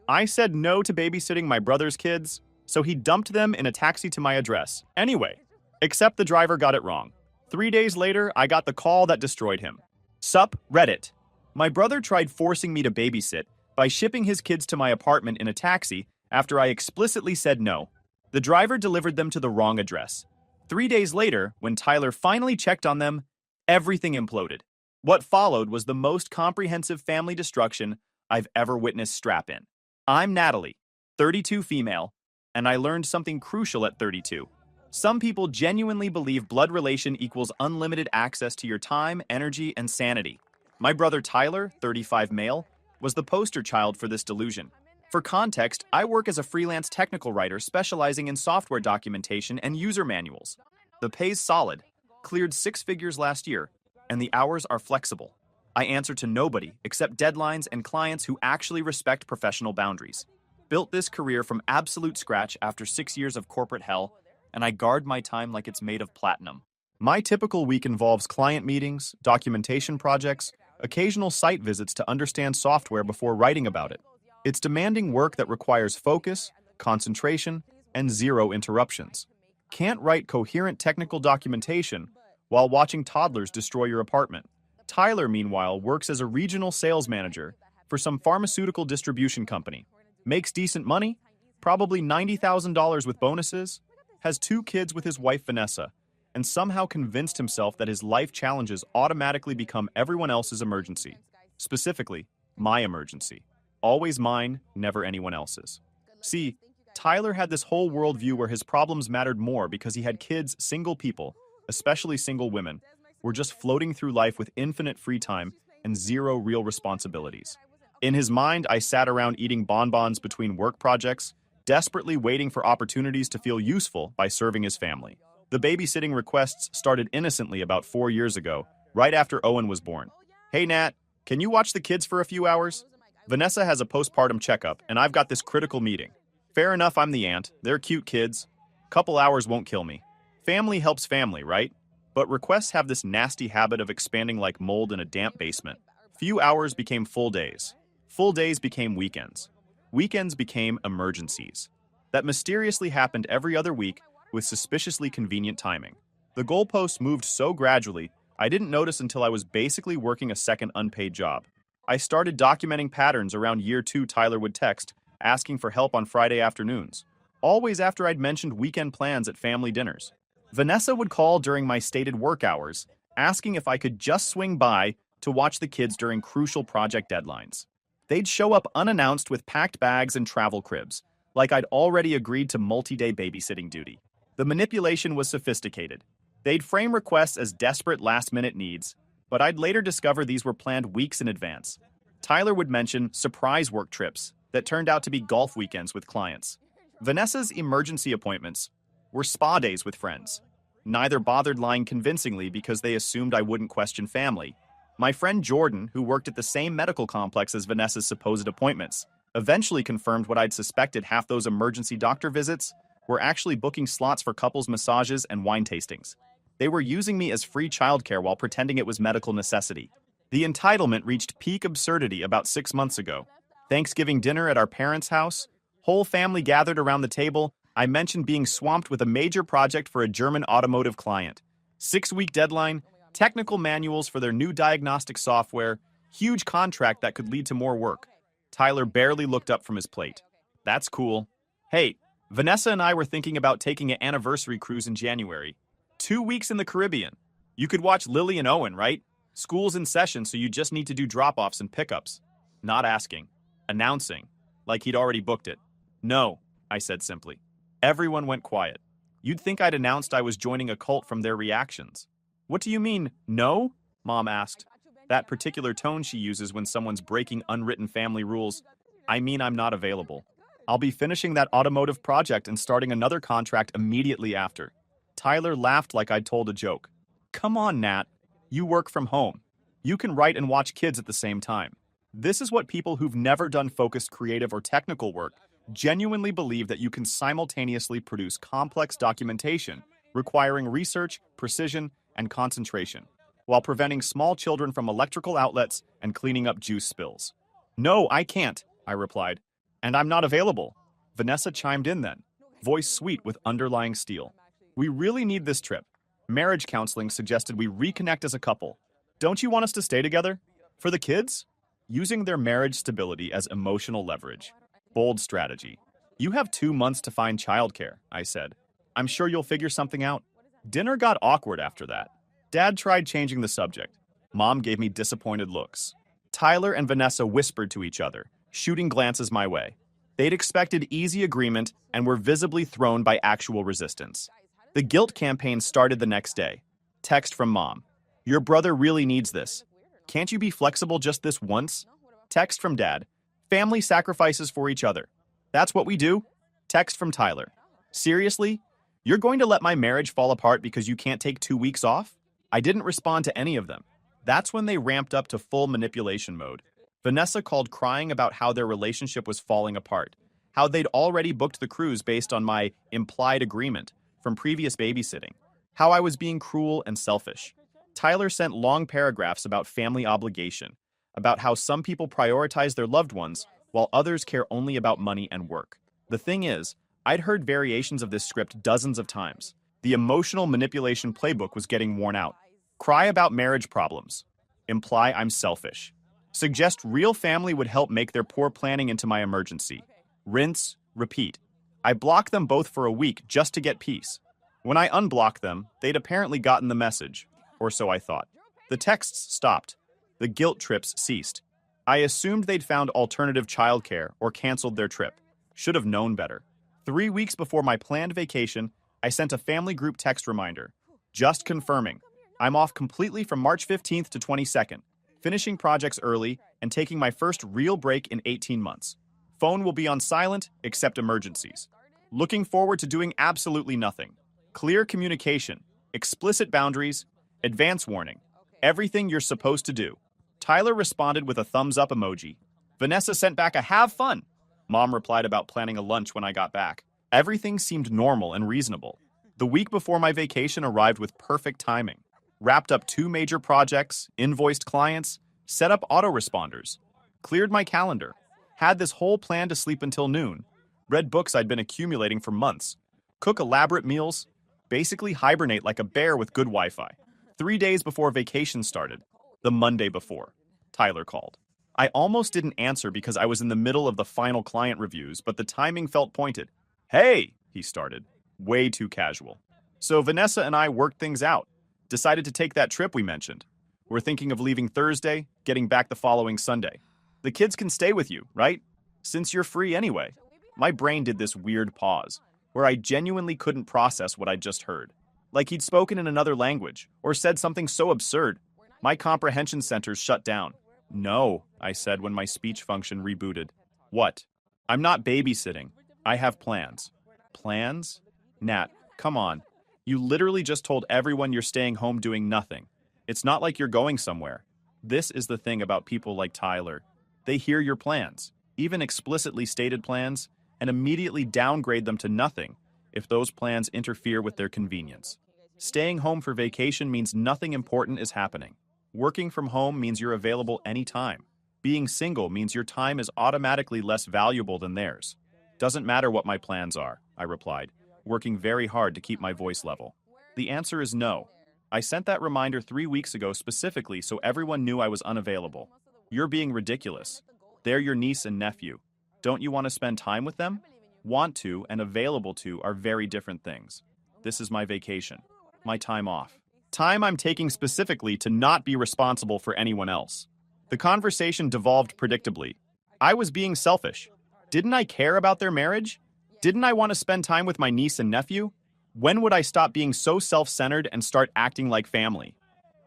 I said no to babysitting my brother's kids, so he dumped them in a taxi to my address. Anyway, except the driver got it wrong. 3 days later, I got the call that destroyed him. Sup, Reddit. My brother tried forcing me to babysit by shipping his kids to my apartment in a taxi after I explicitly said no. The driver delivered them to the wrong address. 3 days later, when Tyler finally checked on them, everything imploded. What followed was the most comprehensive family destruction I've ever witnessed. Strap in. I'm Natalie, 32 female, and I learned something crucial at 32. Some people genuinely believe blood relation equals unlimited access to your time, energy, and sanity. My brother Tyler, 35 male, was the poster child for this delusion. For context, I work as a freelance technical writer specializing in software documentation and user manuals. The pay's solid, cleared 6 figures last year, and the hours are flexible. I answer to nobody except deadlines and clients who actually respect professional boundaries. Built this career from absolute scratch after 6 years of corporate hell, and I guard my time like it's made of platinum. My typical week involves client meetings, documentation projects, occasional site visits to understand software before writing about it. It's demanding work that requires focus, concentration, and zero interruptions. Can't write coherent technical documentation while watching toddlers destroy your apartment. Tyler, meanwhile, works as a regional sales manager for some pharmaceutical distribution company. Makes decent money, probably $90,000 with bonuses, has 2 kids with his wife Vanessa, and somehow convinced himself that his life challenges automatically become everyone else's emergency. Specifically, my emergency. Always mine, never anyone else's. See, Tyler had this whole worldview where his problems mattered more because he had kids. Single people, especially single women, were just floating through life with infinite free time and zero real responsibilities. In his mind, I sat around eating bonbons between work projects, desperately waiting for opportunities to feel useful by serving his family. The babysitting requests started innocently about 4 years ago, right after Owen was born. Hey Nat, can you watch the kids for a few hours? Vanessa has a postpartum checkup, and I've got this critical meeting. Fair enough, I'm the aunt. They're cute kids. Couple hours won't kill me. Family helps family, right? But requests have this nasty habit of expanding like mold in a damp basement. Few hours became full days. Full days became weekends. Weekends became emergencies. That mysteriously happened every other week with suspiciously convenient timing. The goalposts moved so gradually, I didn't notice until I was basically working a second unpaid job. I started documenting patterns around year 2. Tyler would text, asking for help on Friday afternoons, always after I'd mentioned weekend plans at family dinners. Vanessa would call during my stated work hours, asking if I could just swing by to watch the kids during crucial project deadlines. They'd show up unannounced with packed bags and travel cribs, like I'd already agreed to multi-day babysitting duty. The manipulation was sophisticated. They'd frame requests as desperate last-minute needs, but I'd later discover these were planned weeks in advance. Tyler would mention surprise work trips that turned out to be golf weekends with clients. Vanessa's emergency appointments were spa days with friends. Neither bothered lying convincingly because they assumed I wouldn't question family. My friend Jordan, who worked at the same medical complex as Vanessa's supposed appointments, eventually confirmed what I'd suspected. Half those emergency doctor visits were actually booking slots for couples massages and wine tastings. They were using me as free childcare while pretending it was medical necessity. The entitlement reached peak absurdity about 6 months ago. Thanksgiving dinner at our parents' house, whole family gathered around the table. I mentioned being swamped with a major project for a German automotive client. 6-week deadline, technical manuals for their new diagnostic software, huge contract that could lead to more work. Tyler barely looked up from his plate. That's cool. Hey, Vanessa and I were thinking about taking an anniversary cruise in January. 2 weeks in the Caribbean. You could watch Lily and Owen, right? School's in session, so you just need to do drop-offs and pickups. Not asking. Announcing. Like he'd already booked it. No, I said simply. Everyone went quiet. You'd think I'd announced I was joining a cult from their reactions. What do you mean, no? Mom asked. That particular tone she uses when someone's breaking unwritten family rules. I mean, I'm not available. I'll be finishing that automotive project and starting another contract immediately after. Tyler laughed like I'd told a joke. Come on, Nat. You work from home. You can write and watch kids at the same time. This is what people who've never done focused creative or technical work genuinely believe, that you can simultaneously produce complex documentation requiring research, precision, and concentration, while preventing small children from electrical outlets and cleaning up juice spills. No, I can't, I replied. And I'm not available. Vanessa chimed in then, voice sweet with underlying steel. We really need this trip. Marriage counseling suggested we reconnect as a couple. Don't you want us to stay together? For the kids? Using their marriage stability as emotional leverage. Bold strategy. You have 2 months to find childcare, I said. I'm sure you'll figure something out. Dinner got awkward after that. Dad tried changing the subject. Mom gave me disappointed looks. Tyler and Vanessa whispered to each other, shooting glances my way. They'd expected easy agreement and were visibly thrown by actual resistance. The guilt campaign started the next day. Text from Mom. Your brother really needs this. Can't you be flexible just this once? Text from Dad. Family sacrifices for each other. That's what we do. Text from Tyler. Seriously? You're going to let my marriage fall apart because you can't take 2 weeks off? I didn't respond to any of them. That's when they ramped up to full manipulation mode. Vanessa called crying about how their relationship was falling apart, how they'd already booked the cruise based on my implied agreement from previous babysitting, how I was being cruel and selfish. Tyler sent long paragraphs about family obligation, about how some people prioritize their loved ones while others care only about money and work. The thing is, I'd heard variations of this script dozens of times. The emotional manipulation playbook was getting worn out. Cry about marriage problems. Imply I'm selfish. Suggest real family would help make their poor planning into my emergency. Rinse, repeat. I blocked them both for a week just to get peace. When I unblocked them, they'd apparently gotten the message, or so I thought. The texts stopped. The guilt trips ceased. I assumed they'd found alternative childcare or canceled their trip. Should have known better. 3 weeks before my planned vacation, I sent a family group text reminder. Just confirming. I'm off completely from March 15th to 22nd, finishing projects early and taking my first real break in 18 months. Phone will be on silent except emergencies. Looking forward to doing absolutely nothing. Clear communication, explicit boundaries, advance warning. Everything you're supposed to do. Tyler responded with a thumbs up emoji. Vanessa sent back a have fun. Mom replied about planning a lunch when I got back. Everything seemed normal and reasonable. The week before my vacation arrived with perfect timing. Wrapped up 2 major projects, invoiced clients, set up autoresponders, cleared my calendar, had this whole plan to sleep until noon, read books I'd been accumulating for months, cook elaborate meals, basically hibernate like a bear with good Wi-Fi. 3 days before vacation started, the Monday before, Tyler called. I almost didn't answer because I was in the middle of the final client reviews, but the timing felt pointed. Hey, he started, way too casual. So Vanessa and I worked things out. Decided to take that trip we mentioned. We're thinking of leaving Thursday, getting back the following Sunday. The kids can stay with you, right? Since you're free anyway. My brain did this weird pause, where I genuinely couldn't process what I'd just heard. Like he'd spoken in another language, or said something so absurd. My comprehension centers shut down. No, I said when my speech function rebooted. What? I'm not babysitting. I have plans. Plans? Nat, come on. You literally just told everyone you're staying home doing nothing. It's not like you're going somewhere. This is the thing about people like Tyler. They hear your plans, even explicitly stated plans, and immediately downgrade them to nothing if those plans interfere with their convenience. Staying home for vacation means nothing important is happening. Working from home means you're available anytime. Being single means your time is automatically less valuable than theirs. Doesn't matter what my plans are, I replied, working very hard to keep my voice level. The answer is no. I sent that reminder 3 weeks ago specifically so everyone knew I was unavailable. You're being ridiculous. They're your niece and nephew. Don't you want to spend time with them? Want to and available to are very different things. This is my vacation. My time off. Time I'm taking specifically to not be responsible for anyone else. The conversation devolved predictably. I was being selfish. Didn't I care about their marriage? Didn't I want to spend time with my niece and nephew? When would I stop being so self-centered and start acting like family?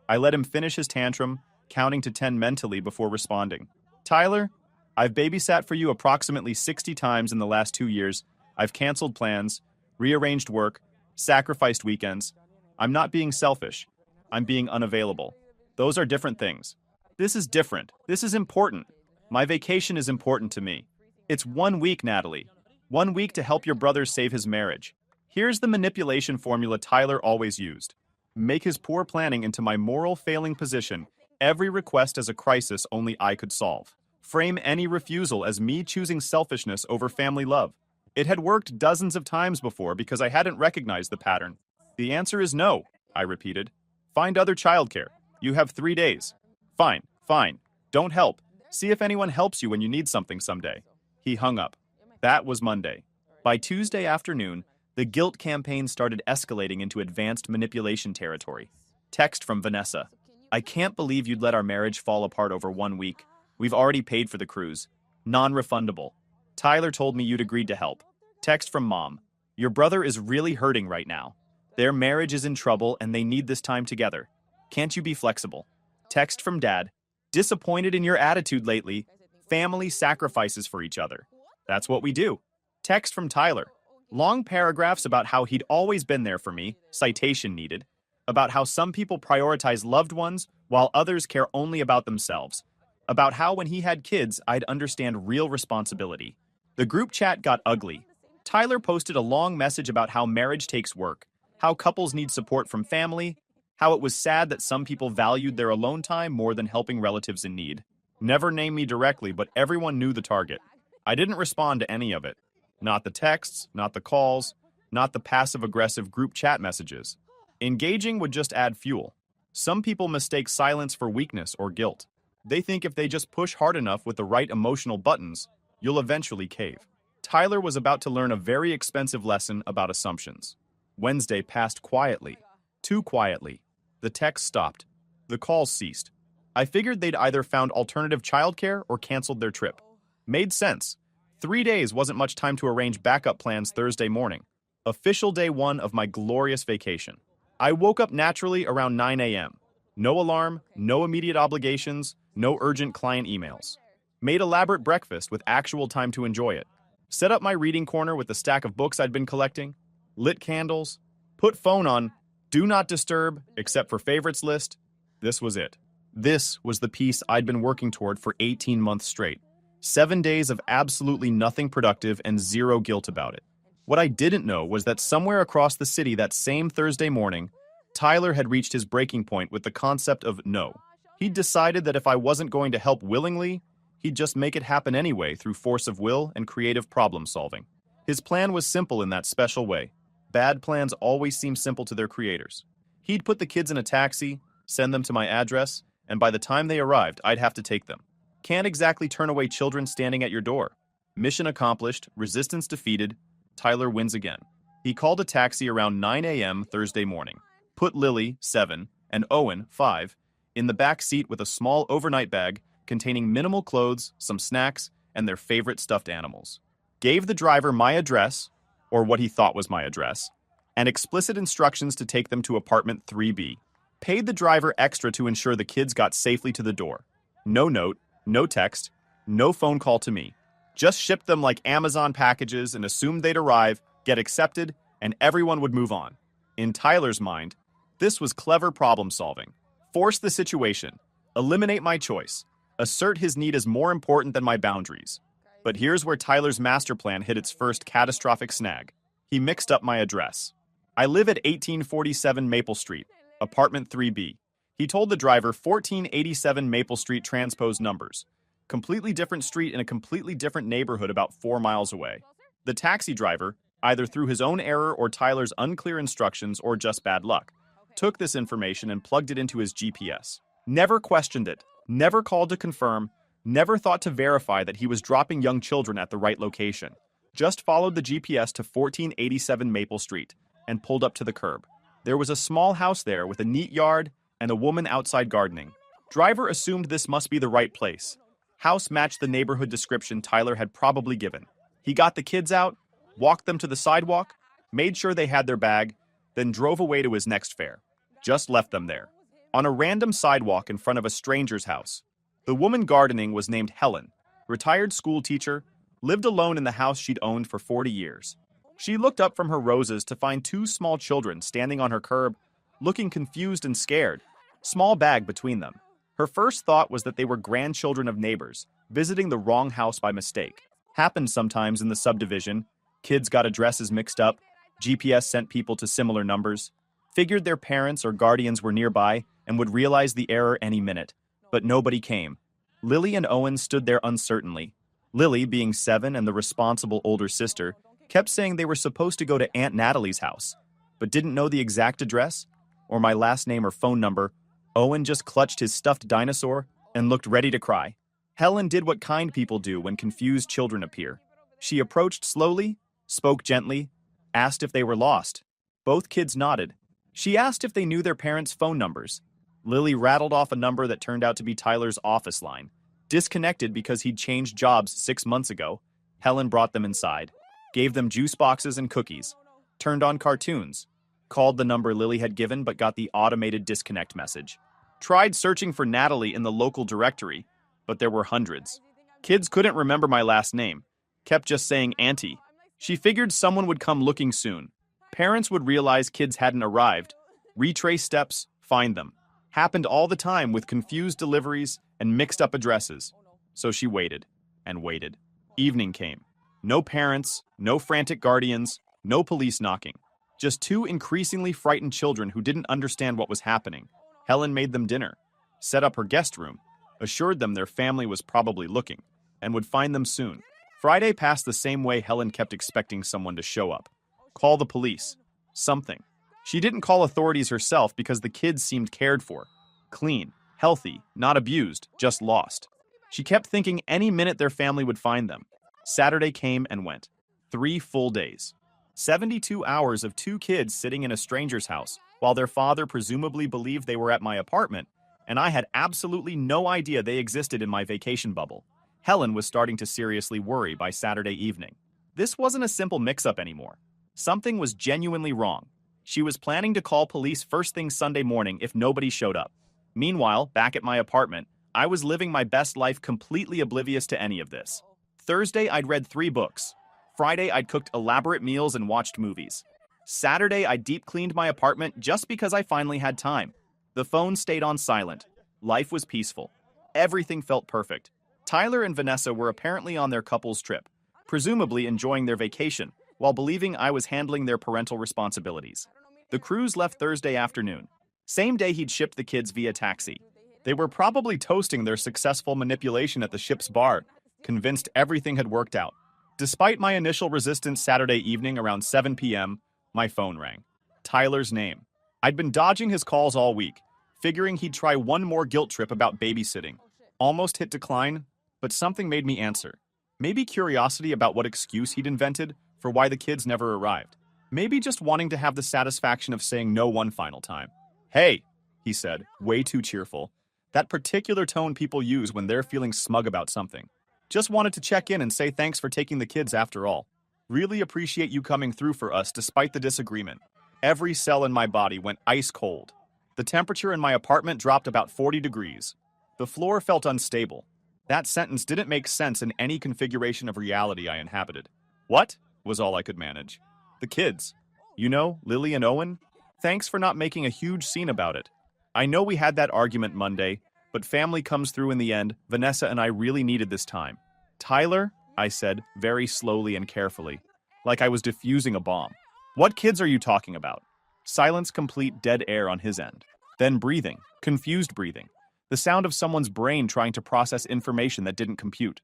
I let him finish his tantrum, counting to 10 mentally before responding. Tyler, I've babysat for you approximately 60 times in the last 2 years. I've canceled plans, rearranged work, sacrificed weekends. I'm not being selfish. I'm being unavailable. Those are different things. This is different. This is important. My vacation is important to me. It's 1 week, Natalie. 1 week to help your brother save his marriage. Here's the manipulation formula Tyler always used. Make his poor planning into my moral failing position, every request as a crisis only I could solve. Frame any refusal as me choosing selfishness over family love. It had worked dozens of times before because I hadn't recognized the pattern. The answer is no, I repeated. Find other childcare. You have 3 days. Fine, fine. Don't help. See if anyone helps you when you need something someday. He hung up. That was Monday. By Tuesday afternoon, the guilt campaign started escalating into advanced manipulation territory. Text from Vanessa. I can't believe you'd let our marriage fall apart over 1 week. We've already paid for the cruise. Non-refundable. Tyler told me you'd agreed to help. Text from Mom. Your brother is really hurting right now. Their marriage is in trouble and they need this time together. Can't you be flexible? Text from Dad. Disappointed in your attitude lately. Family sacrifices for each other. That's what we do. Text from Tyler. Long paragraphs about how he'd always been there for me, citation needed. About how some people prioritize loved ones while others care only about themselves. About how when he had kids, I'd understand real responsibility. The group chat got ugly. Tyler posted a long message about how marriage takes work, how couples need support from family, how it was sad that some people valued their alone time more than helping relatives in need. Never named me directly, but everyone knew the target. I didn't respond to any of it. Not the texts, not the calls, not the passive-aggressive group chat messages. Engaging would just add fuel. Some people mistake silence for weakness or guilt. They think if they just push hard enough with the right emotional buttons, you'll eventually cave. Tyler was about to learn a very expensive lesson about assumptions. Wednesday passed quietly. Too quietly. The text stopped. The calls ceased. I figured they'd either found alternative childcare or canceled their trip. Made sense. 3 days wasn't much time to arrange backup plans Thursday morning. Official day 1 of my glorious vacation. I woke up naturally around 9 a.m. No alarm, no immediate obligations, no urgent client emails. Made elaborate breakfast with actual time to enjoy it. Set up my reading corner with the stack of books I'd been collecting. Lit candles. Put phone on Do Not Disturb, except for favorites list. This was it. This was the piece I'd been working toward for 18 months straight. 7 days of absolutely nothing productive and zero guilt about it. What I didn't know was that somewhere across the city that same Thursday morning, Tyler had reached his breaking point with the concept of no. He'd decided that if I wasn't going to help willingly, he'd just make it happen anyway through force of will and creative problem solving. His plan was simple in that special way. Bad plans always seem simple to their creators. He'd put the kids in a taxi, send them to my address, and by the time they arrived, I'd have to take them. Can't exactly turn away children standing at your door. Mission accomplished, resistance defeated, Tyler wins again. He called a taxi around 9 a.m. Thursday morning. Put Lily, 7, and Owen, 5, in the back seat with a small overnight bag containing minimal clothes, some snacks, and their favorite stuffed animals. Gave the driver my address, or what he thought was my address, and explicit instructions to take them to apartment 3B. Paid the driver extra to ensure the kids got safely to the door. No note, no text, no phone call to me. Just shipped them like Amazon packages and assumed they'd arrive, get accepted, and everyone would move on. In Tyler's mind, this was clever problem solving. Force the situation. Eliminate my choice. Assert his need as more important than my boundaries. But here's where Tyler's master plan hit its first catastrophic snag. He mixed up my address. I live at 1847 Maple Street, apartment 3B. He told the driver 1487 Maple Street transposed numbers. Completely different street in a completely different neighborhood about 4 miles away. The taxi driver, either through his own error or Tyler's unclear instructions or just bad luck, took this information and plugged it into his GPS. Never questioned it, never called to confirm, never thought to verify that he was dropping young children at the right location. Just followed the GPS to 1487 Maple Street and pulled up to the curb. There was a small house there with a neat yard and a woman outside gardening. Driver assumed this must be the right place. House matched the neighborhood description Tyler had probably given. He got the kids out, walked them to the sidewalk, made sure they had their bag, then drove away to his next fare. Just left them there. On a random sidewalk in front of a stranger's house. The woman gardening was named Helen, retired school teacher, lived alone in the house she'd owned for 40 years. She looked up from her roses to find 2 small children standing on her curb, looking confused and scared, small bag between them. Her first thought was that they were grandchildren of neighbors, visiting the wrong house by mistake. Happened sometimes in the subdivision. Kids got addresses mixed up, GPS sent people to similar numbers. Figured their parents or guardians were nearby and would realize the error any minute. But nobody came. Lily and Owen stood there uncertainly. Lily, being 7 and the responsible older sister, kept saying they were supposed to go to Aunt Natalie's house, but didn't know the exact address or my last name or phone number. Owen just clutched his stuffed dinosaur and looked ready to cry. Helen did what kind people do when confused children appear. She approached slowly, spoke gently, asked if they were lost. Both kids nodded. She asked if they knew their parents' phone numbers. Lily rattled off a number that turned out to be Tyler's office line. Disconnected because he'd changed jobs 6 months ago, Helen brought them inside, gave them juice boxes and cookies, turned on cartoons, called the number Lily had given but got the automated disconnect message. Tried searching for Natalie in the local directory, but there were hundreds. Kids couldn't remember my last name, kept just saying Auntie. She figured someone would come looking soon. Parents would realize kids hadn't arrived, retrace steps, find them. Happened all the time with confused deliveries and mixed-up addresses. So she waited and waited. Evening came. No parents, no frantic guardians, no police knocking. Just 2 increasingly frightened children who didn't understand what was happening. Helen made them dinner, set up her guest room, assured them their family was probably looking, and would find them soon. Friday passed the same way. Helen kept expecting someone to show up. Call the police. Something. She didn't call authorities herself because the kids seemed cared for. Clean, healthy, not abused, just lost. She kept thinking any minute their family would find them. Saturday came and went. 3 full days. 72 hours of 2 kids sitting in a stranger's house while their father presumably believed they were at my apartment, and I had absolutely no idea they existed in my vacation bubble. Helen was starting to seriously worry by Saturday evening. This wasn't a simple mix-up anymore. Something was genuinely wrong. She was planning to call police first thing Sunday morning if nobody showed up. Meanwhile, back at my apartment, I was living my best life completely oblivious to any of this. Thursday, I'd read 3 books. Friday, I'd cooked elaborate meals and watched movies. Saturday, I deep cleaned my apartment just because I finally had time. The phone stayed on silent. Life was peaceful. Everything felt perfect. Tyler and Vanessa were apparently on their couple's trip, presumably enjoying their vacation, while believing I was handling their parental responsibilities. The cruise left Thursday afternoon. Same day he'd shipped the kids via taxi. They were probably toasting their successful manipulation at the ship's bar, convinced everything had worked out. Despite my initial resistance Saturday evening around 7 p.m., my phone rang. Tyler's name. I'd been dodging his calls all week, figuring he'd try one more guilt trip about babysitting. Almost hit decline, but something made me answer. Maybe curiosity about what excuse he'd invented for why the kids never arrived. Maybe just wanting to have the satisfaction of saying no one final time. Hey, he said, way too cheerful. That particular tone people use when they're feeling smug about something. Just wanted to check in and say thanks for taking the kids after all. Really appreciate you coming through for us despite the disagreement. Every cell in my body went ice cold. The temperature in my apartment dropped about 40 degrees. The floor felt unstable. That sentence didn't make sense in any configuration of reality I inhabited. What? Was all I could manage. The kids. You know, Lily and Owen? Thanks for not making a huge scene about it. I know we had that argument Monday, but family comes through in the end. Vanessa and I really needed this time. Tyler, I said, very slowly and carefully, like I was diffusing a bomb. What kids are you talking about? Silence, complete dead air on his end. Then breathing, confused breathing. The sound of someone's brain trying to process information that didn't compute.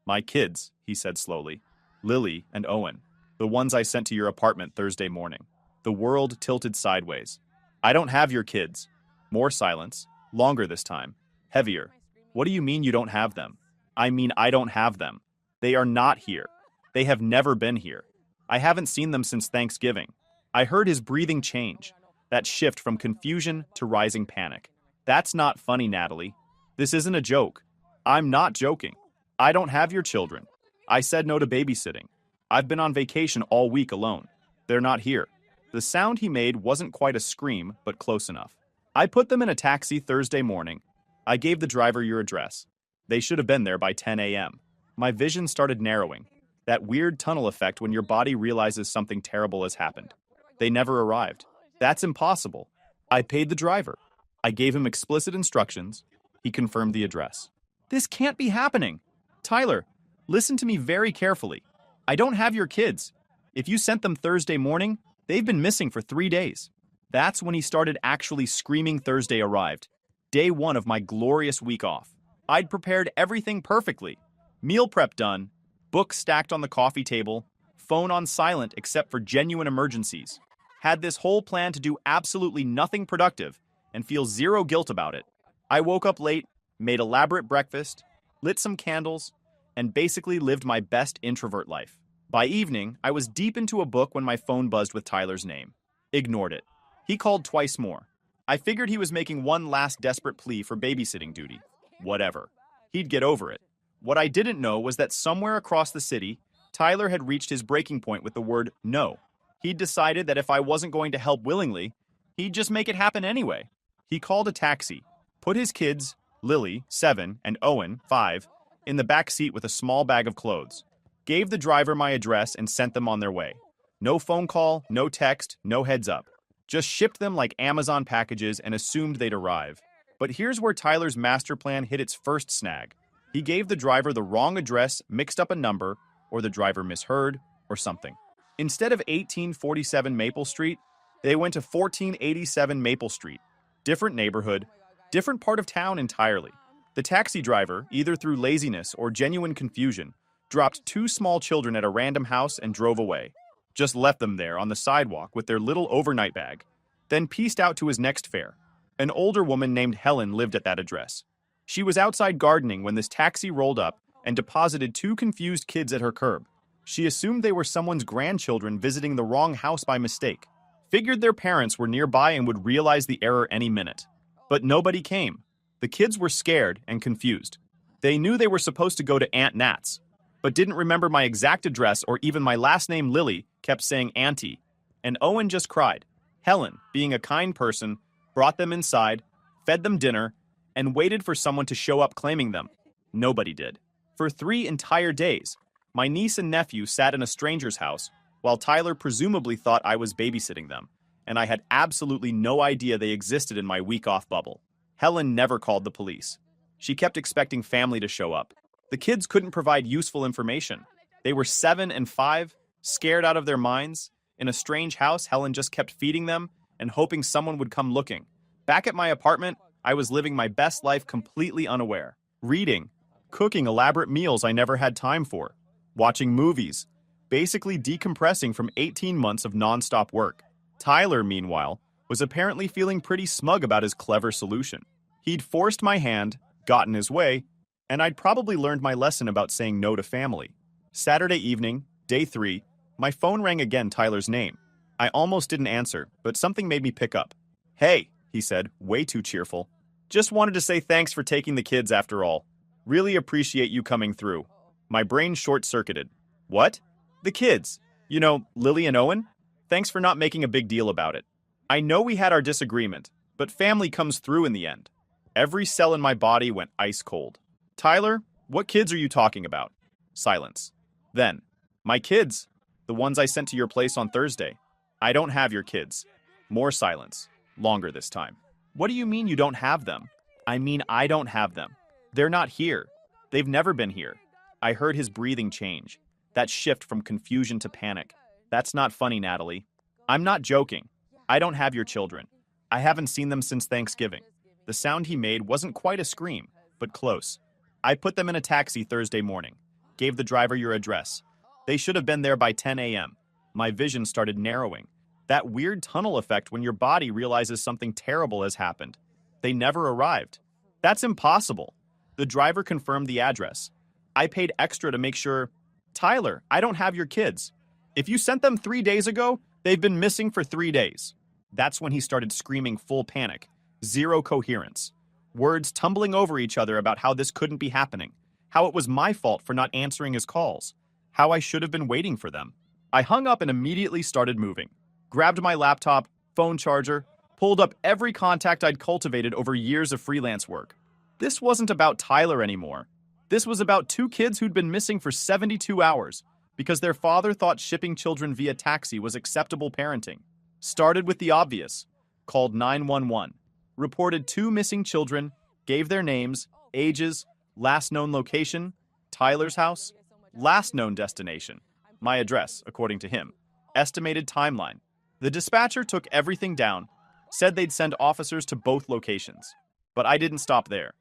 My kids, he said slowly. Lily and Owen. The ones I sent to your apartment Thursday morning. The world tilted sideways. I don't have your kids. More silence. Longer this time. Heavier. What do you mean you don't have them? I mean I don't have them. They are not here. They have never been here. I haven't seen them since Thanksgiving. I heard his breathing change. That shift from confusion to rising panic. That's not funny, Natalie. This isn't a joke. I'm not joking. I don't have your children. I said no to babysitting. I've been on vacation all week alone. They're not here. The sound he made wasn't quite a scream, but close enough. I put them in a taxi Thursday morning. I gave the driver your address. They should have been there by 10 a.m. My vision started narrowing. That weird tunnel effect when your body realizes something terrible has happened. They never arrived. That's impossible. I paid the driver. I gave him explicit instructions. He confirmed the address. This can't be happening. Tyler, listen to me very carefully. I don't have your kids. If you sent them Thursday morning, they've been missing for 3 days. That's when he started actually screaming. Thursday arrived. Day 1 of my glorious week off. I'd prepared everything perfectly. Meal prep done, books stacked on the coffee table, phone on silent except for genuine emergencies. Had this whole plan to do absolutely nothing productive and feel zero guilt about it. I woke up late, made elaborate breakfast, lit some candles, and basically lived my best introvert life. By evening, I was deep into a book when my phone buzzed with Tyler's name. Ignored it. He called twice more. I figured he was making one last desperate plea for babysitting duty. Whatever. He'd get over it. What I didn't know was that somewhere across the city, Tyler had reached his breaking point with the word no. He'd decided that if I wasn't going to help willingly, he'd just make it happen anyway. He called a taxi, put his kids, Lily, 7, and Owen, 5, in the back seat with a small bag of clothes, gave the driver my address and sent them on their way. No phone call, no text, no heads up. Just shipped them like Amazon packages and assumed they'd arrive. But here's where Tyler's master plan hit its first snag. He gave the driver the wrong address, mixed up a number, or the driver misheard, or something. Instead of 1847 Maple Street, they went to 1487 Maple Street. Different neighborhood, different part of town entirely. The taxi driver, either through laziness or genuine confusion, dropped 2 small children at a random house and drove away. Just left them there on the sidewalk with their little overnight bag, then pieced out to his next fare. An older woman named Helen lived at that address. She was outside gardening when this taxi rolled up and deposited 2 confused kids at her curb. She assumed they were someone's grandchildren visiting the wrong house by mistake. Figured their parents were nearby and would realize the error any minute. But nobody came. The kids were scared and confused. They knew they were supposed to go to Aunt Nat's, but didn't remember my exact address or even my last name. Lily kept saying Auntie, and Owen just cried. Helen, being a kind person, brought them inside, fed them dinner, and waited for someone to show up claiming them. Nobody did. For 3 entire days, my niece and nephew sat in a stranger's house while Tyler presumably thought I was babysitting them, and I had absolutely no idea they existed in my week-off bubble. Helen never called the police. She kept expecting family to show up. The kids couldn't provide useful information. They were 7 and 5, scared out of their minds. In a strange house, Helen just kept feeding them and hoping someone would come looking. Back at my apartment, I was living my best life completely unaware. Reading, cooking elaborate meals I never had time for, watching movies, basically decompressing from 18 months of nonstop work. Tyler, meanwhile, was apparently feeling pretty smug about his clever solution. He'd forced my hand, gotten his way, and I'd probably learned my lesson about saying no to family. Saturday evening, day 3, my phone rang again. Tyler's name. I almost didn't answer, but something made me pick up. "Hey," he said, way too cheerful. "Just wanted to say thanks for taking the kids after all. Really appreciate you coming through." My brain short-circuited. "What?" "The kids. You know, Lily and Owen? Thanks for not making a big deal about it. I know we had our disagreement, but family comes through in the end." Every cell in my body went ice cold. "Tyler, what kids are you talking about?" Silence. Then, "My kids. The ones I sent to your place on Thursday." "I don't have your kids." More silence. Longer this time. "What do you mean you don't have them?" "I mean I don't have them. They're not here. They've never been here." I heard his breathing change. That shift from confusion to panic. "That's not funny, Natalie." "I'm not joking. I don't have your children. I haven't seen them since Thanksgiving." The sound he made wasn't quite a scream, but close. "I put them in a taxi Thursday morning. Gave the driver your address. They should have been there by 10 a.m. My vision started narrowing. That weird tunnel effect when your body realizes something terrible has happened. They never arrived. "That's impossible." The driver confirmed the address. I paid extra to make sure. "Tyler, I don't have your kids. If you sent them 3 days ago, they've been missing for 3 days." That's when he started screaming full panic. Zero coherence. Words tumbling over each other about how this couldn't be happening. How it was my fault for not answering his calls. How I should have been waiting for them. I hung up and immediately started moving. Grabbed my laptop, phone charger, pulled up every contact I'd cultivated over years of freelance work. This wasn't about Tyler anymore. This was about 2 kids who'd been missing for 72 hours because their father thought shipping children via taxi was acceptable parenting. Started with the obvious. Called 911. Reported 2 missing children, gave their names, ages, last known location, Tyler's house, last known destination, my address, according to him, estimated timeline. The dispatcher took everything down, said they'd send officers to both locations. But I didn't stop there.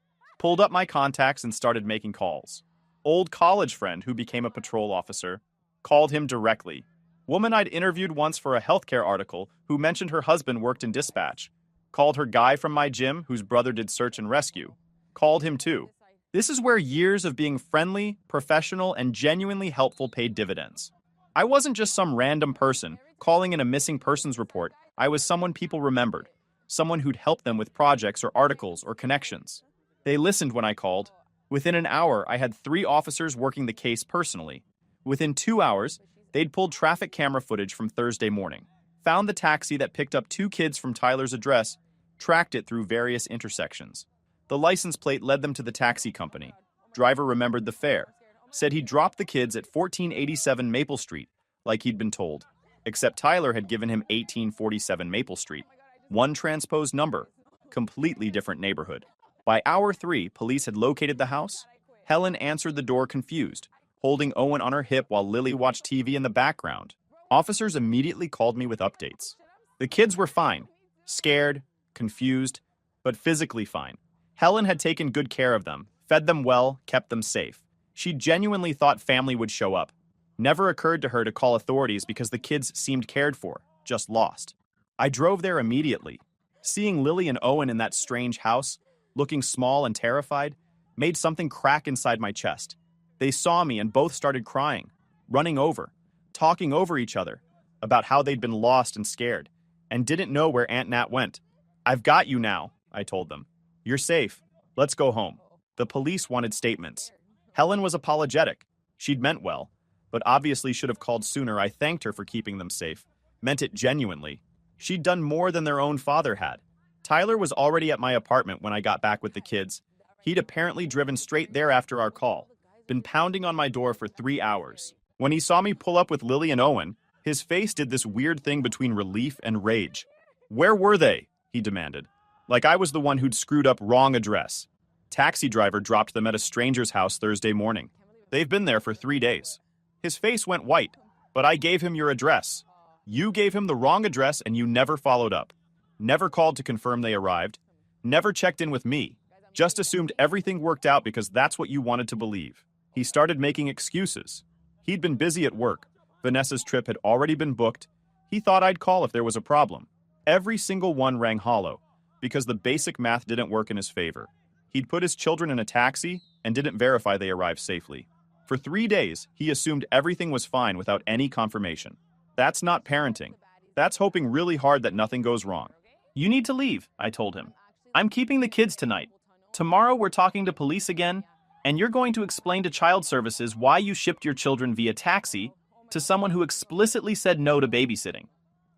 Pulled up my contacts and started making calls. Old college friend who became a patrol officer. Called him directly. Woman I'd interviewed once for a healthcare article who mentioned her husband worked in dispatch. Called her guy from my gym whose brother did search and rescue. Called him too. This is where years of being friendly, professional, and genuinely helpful paid dividends. I wasn't just some random person calling in a missing persons report. I was someone people remembered. Someone who'd helped them with projects or articles or connections. They listened when I called. Within an hour, I had 3 officers working the case personally. Within 2 hours, they'd pulled traffic camera footage from Thursday morning, found the taxi that picked up 2 kids from Tyler's address, tracked it through various intersections. The license plate led them to the taxi company. Driver remembered the fare. Said he dropped the kids at 1487 Maple Street, like he'd been told. Except Tyler had given him 1847 Maple Street. One transposed number. Completely different neighborhood. By hour 3, police had located the house. Helen answered the door confused, holding Owen on her hip while Lily watched TV in the background. Officers immediately called me with updates. The kids were fine. Scared, confused, but physically fine. Helen had taken good care of them, fed them well, kept them safe. She genuinely thought family would show up. Never occurred to her to call authorities because the kids seemed cared for, just lost. I drove there immediately. Seeing Lily and Owen in that strange house, looking small and terrified, made something crack inside my chest. They saw me and both started crying, running over, talking over each other, about how they'd been lost and scared, and didn't know where Aunt Nat went. "I've got you now," I told them. "You're safe. Let's go home." The police wanted statements. Helen was apologetic. She'd meant well, but obviously should have called sooner. I thanked her for keeping them safe. Meant it genuinely. She'd done more than their own father had. Tyler was already at my apartment when I got back with the kids. He'd apparently driven straight there after our call. Been pounding on my door for 3 hours. When he saw me pull up with Lily and Owen, his face did this weird thing between relief and rage. "Where were they?" he demanded. Like I was the one who'd screwed up wrong address. Taxi driver dropped them at a stranger's house Thursday morning. They've been there for 3 days. His face went white, but I gave him your address. You gave him the wrong address and you never followed up. Never called to confirm they arrived. Never checked in with me. Just assumed everything worked out because that's what you wanted to believe. He started making excuses. He'd been busy at work. Vanessa's trip had already been booked. He thought I'd call if there was a problem. Every single one rang hollow, because the basic math didn't work in his favor. He'd put his children in a taxi and didn't verify they arrived safely. For 3 days, he assumed everything was fine without any confirmation. That's not parenting. That's hoping really hard that nothing goes wrong. "You need to leave," I told him. "I'm keeping the kids tonight. Tomorrow we're talking to police again, and you're going to explain to child services why you shipped your children via taxi to someone who explicitly said no to babysitting."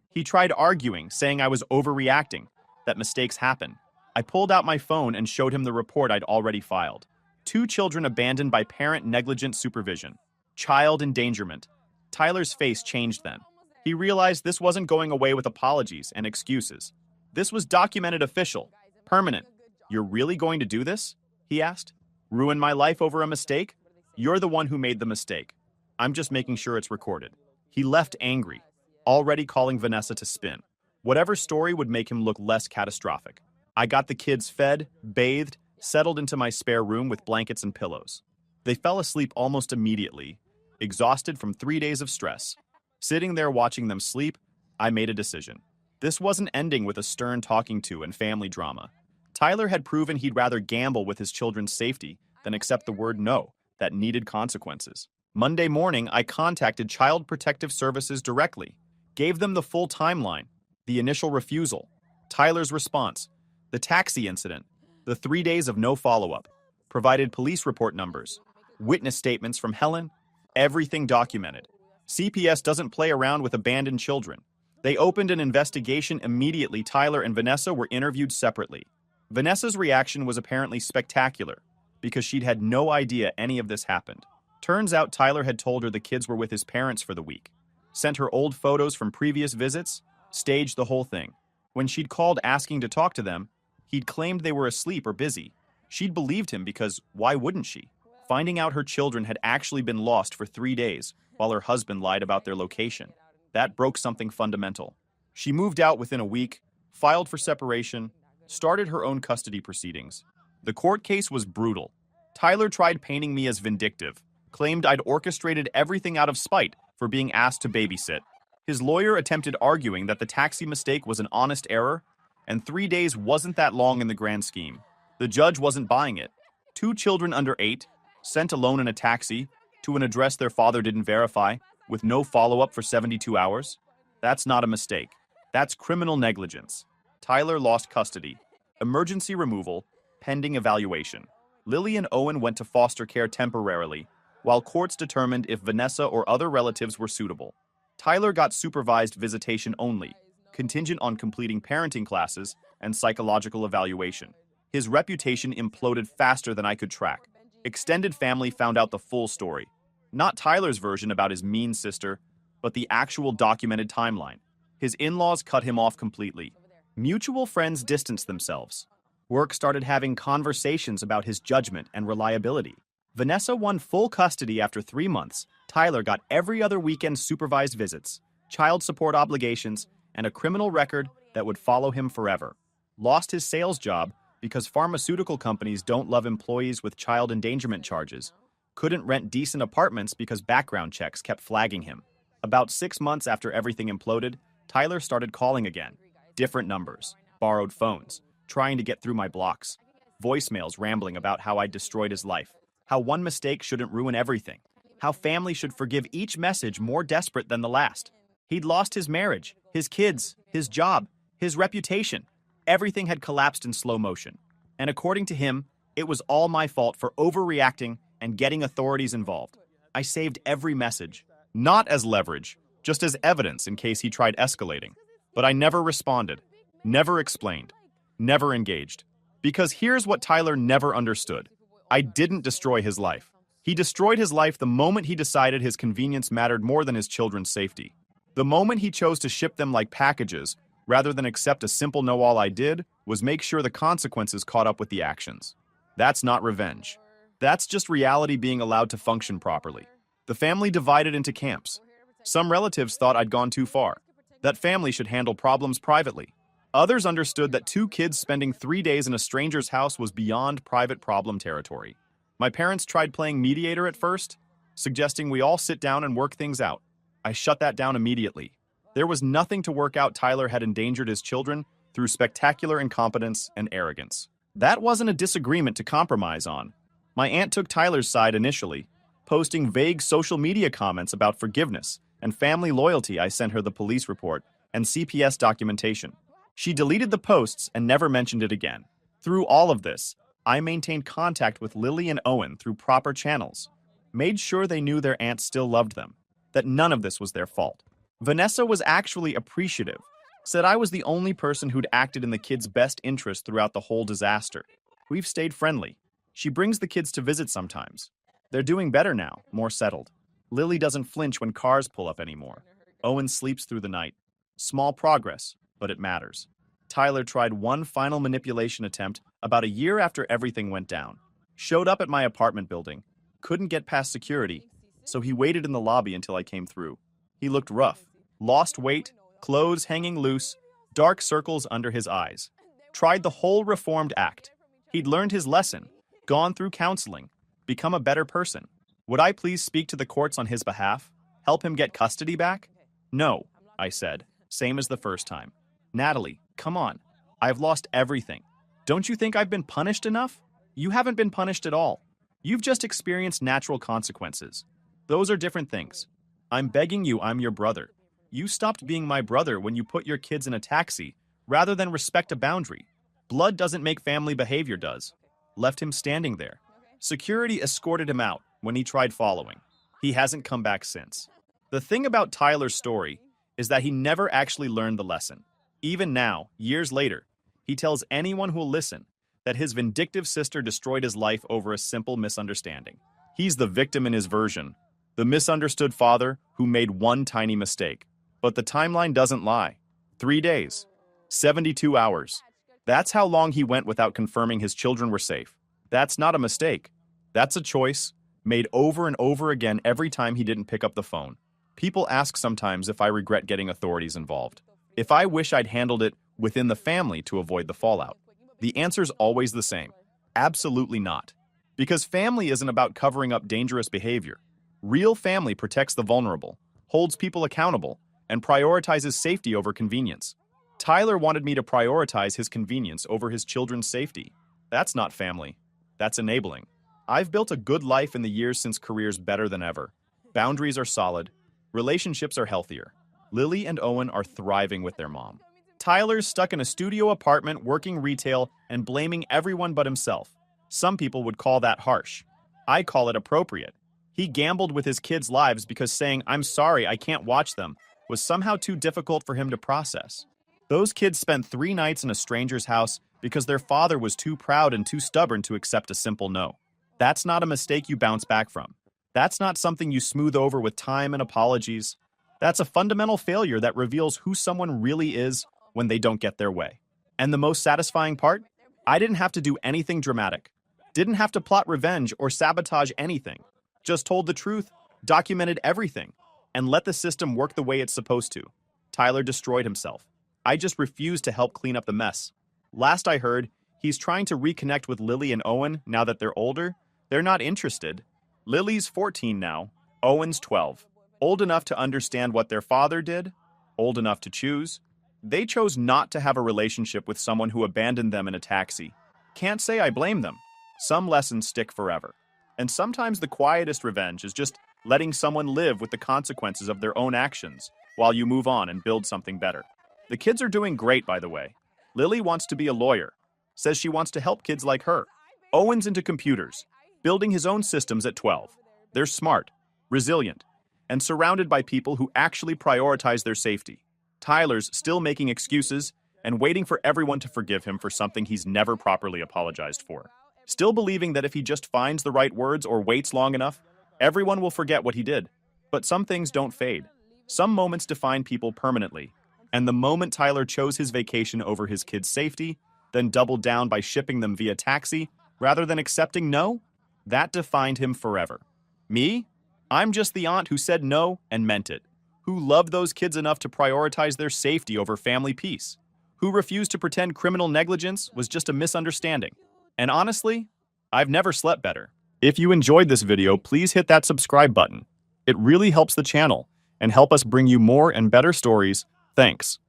He tried arguing, saying I was overreacting, that mistakes happen. I pulled out my phone and showed him the report I'd already filed. 2 children abandoned by parent negligent supervision. Child endangerment. Tyler's face changed then. He realized this wasn't going away with apologies and excuses. This was documented official, permanent. "You're really going to do this?" he asked. "Ruin my life over a mistake? You're the one who made the mistake. I'm just making sure it's recorded." He left angry, already calling Vanessa to spin. Whatever story would make him look less catastrophic. I got the kids fed, bathed, settled into my spare room with blankets and pillows. They fell asleep almost immediately, exhausted from 3 days of stress. Sitting there watching them sleep, I made a decision. This wasn't ending with a stern talking to and family drama. Tyler had proven he'd rather gamble with his children's safety than accept the word no that needed consequences. Monday morning, I contacted Child Protective Services directly, gave them the full timeline, the initial refusal, Tyler's response, the taxi incident, the 3 days of no follow-up, provided police report numbers, witness statements from Helen, everything documented. CPS doesn't play around with abandoned children. They opened an investigation immediately. Tyler and Vanessa were interviewed separately. Vanessa's reaction was apparently spectacular because she'd had no idea any of this happened. Turns out Tyler had told her the kids were with his parents for the week, sent her old photos from previous visits, staged the whole thing. When she'd called asking to talk to them, he'd claimed they were asleep or busy. She'd believed him because why wouldn't she? Finding out her children had actually been lost for 3 days while her husband lied about their location. That broke something fundamental. She moved out within a week, filed for separation, started her own custody proceedings. The court case was brutal. Tyler tried painting me as vindictive, claimed I'd orchestrated everything out of spite for being asked to babysit. His lawyer attempted arguing that the taxi mistake was an honest error, and 3 days wasn't that long in the grand scheme. The judge wasn't buying it. 2 children under 8, sent alone in a taxi, to an address their father didn't verify, with no follow-up for 72 hours? That's not a mistake. That's criminal negligence. Tyler lost custody. Emergency removal, pending evaluation. Lily and Owen went to foster care temporarily, while courts determined if Vanessa or other relatives were suitable. Tyler got supervised visitation only, contingent on completing parenting classes and psychological evaluation. His reputation imploded faster than I could track. Extended family found out the full story. Not Tyler's version about his mean sister, but the actual documented timeline. His in-laws cut him off completely. Mutual friends distanced themselves. Work started having conversations about his judgment and reliability. Vanessa won full custody after 3 months. Tyler got every other weekend supervised visits, child support obligations, and a criminal record that would follow him forever. Lost his sales job because pharmaceutical companies don't love employees with child endangerment charges. Couldn't rent decent apartments because background checks kept flagging him. About 6 months after everything imploded, Tyler started calling again. Different numbers, borrowed phones, trying to get through my blocks. Voicemails rambling about how I destroyed his life, how one mistake shouldn't ruin everything, how family should forgive each message more desperate than the last. He'd lost his marriage, his kids, his job, his reputation. Everything had collapsed in slow motion. And according to him, it was all my fault for overreacting and getting authorities involved. I saved every message, not as leverage, just as evidence in case he tried escalating. But I never responded, never explained, never engaged. Because here's what Tyler never understood. I didn't destroy his life. He destroyed his life the moment he decided his convenience mattered more than his children's safety. The moment he chose to ship them like packages, rather than accept a simple no, all I did was make sure the consequences caught up with the actions. That's not revenge. That's just reality being allowed to function properly. The family divided into camps. Some relatives thought I'd gone too far, that family should handle problems privately. Others understood that 2 kids spending 3 days in a stranger's house was beyond private problem territory. My parents tried playing mediator at first, suggesting we all sit down and work things out. I shut that down immediately. There was nothing to work out. Tyler had endangered his children through spectacular incompetence and arrogance. That wasn't a disagreement to compromise on. My aunt took Tyler's side initially, posting vague social media comments about forgiveness and family loyalty. I sent her the police report and CPS documentation. She deleted the posts and never mentioned it again. Through all of this, I maintained contact with Lily and Owen through proper channels, made sure they knew their aunt still loved them, that none of this was their fault. Vanessa was actually appreciative, said I was the only person who'd acted in the kids' best interest throughout the whole disaster. We've stayed friendly. She brings the kids to visit sometimes. They're doing better now, more settled. Lily doesn't flinch when cars pull up anymore. Owen sleeps through the night. Small progress, but it matters. Tyler tried one final manipulation attempt about a year after everything went down. Showed up at my apartment building. Couldn't get past security, so he waited in the lobby until I came through. He looked rough. Lost weight, clothes hanging loose, dark circles under his eyes. Tried the whole reformed act. He'd learned his lesson, gone through counseling, become a better person. Would I please speak to the courts on his behalf? Help him get custody back? No, I said, same as the first time. Natalie, come on. I've lost everything. Don't you think I've been punished enough? You haven't been punished at all. You've just experienced natural consequences. Those are different things. I'm begging you, I'm your brother. You stopped being my brother when you put your kids in a taxi, rather than respect a boundary. Blood doesn't make family behavior, does. Left him standing there. Security escorted him out when he tried following. He hasn't come back since. The thing about Tyler's story is that he never actually learned the lesson. Even now, years later, he tells anyone who'll listen that his vindictive sister destroyed his life over a simple misunderstanding. He's the victim in his version, the misunderstood father who made one tiny mistake. But the timeline doesn't lie. 3 days, 72 hours. That's how long he went without confirming his children were safe. That's not a mistake. That's a choice, made over and over again every time he didn't pick up the phone. People ask sometimes if I regret getting authorities involved. If I wish I'd handled it within the family to avoid the fallout. The answer's always the same. Absolutely not. Because family isn't about covering up dangerous behavior. Real family protects the vulnerable, holds people accountable, and prioritizes safety over convenience. Tyler wanted me to prioritize his convenience over his children's safety. That's not family. That's enabling. I've built a good life in the years since careers better than ever. Boundaries are solid. Relationships are healthier. Lily and Owen are thriving with their mom. Tyler's stuck in a studio apartment working retail and blaming everyone but himself. Some people would call that harsh. I call it appropriate. He gambled with his kids' lives because saying, "I'm sorry, I can't watch them," was somehow too difficult for him to process. Those kids spent 3 nights in a stranger's house because their father was too proud and too stubborn to accept a simple no. That's not a mistake you bounce back from. That's not something you smooth over with time and apologies. That's a fundamental failure that reveals who someone really is when they don't get their way. And the most satisfying part? I didn't have to do anything dramatic. Didn't have to plot revenge or sabotage anything. Just told the truth, documented everything, and let the system work the way it's supposed to. Tyler destroyed himself. I just refused to help clean up the mess. Last I heard, he's trying to reconnect with Lily and Owen now that they're older. They're not interested. Lily's 14 now, Owen's 12. Old enough to understand what their father did, old enough to choose. They chose not to have a relationship with someone who abandoned them in a taxi. Can't say I blame them. Some lessons stick forever. And sometimes the quietest revenge is just letting someone live with the consequences of their own actions while you move on and build something better. The kids are doing great, by the way. Lily wants to be a lawyer, says she wants to help kids like her. Owen's into computers, building his own systems at 12. They're smart, resilient, and surrounded by people who actually prioritize their safety. Tyler's still making excuses and waiting for everyone to forgive him for something he's never properly apologized for. Still believing that if he just finds the right words or waits long enough, everyone will forget what he did. But some things don't fade. Some moments define people permanently. And the moment Tyler chose his vacation over his kids' safety, then doubled down by shipping them via taxi, rather than accepting no, that defined him forever. Me? I'm just the aunt who said no and meant it, who loved those kids enough to prioritize their safety over family peace, who refused to pretend criminal negligence was just a misunderstanding. And honestly, I've never slept better. If you enjoyed this video, please hit that subscribe button. It really helps the channel and help us bring you more and better stories. Thanks.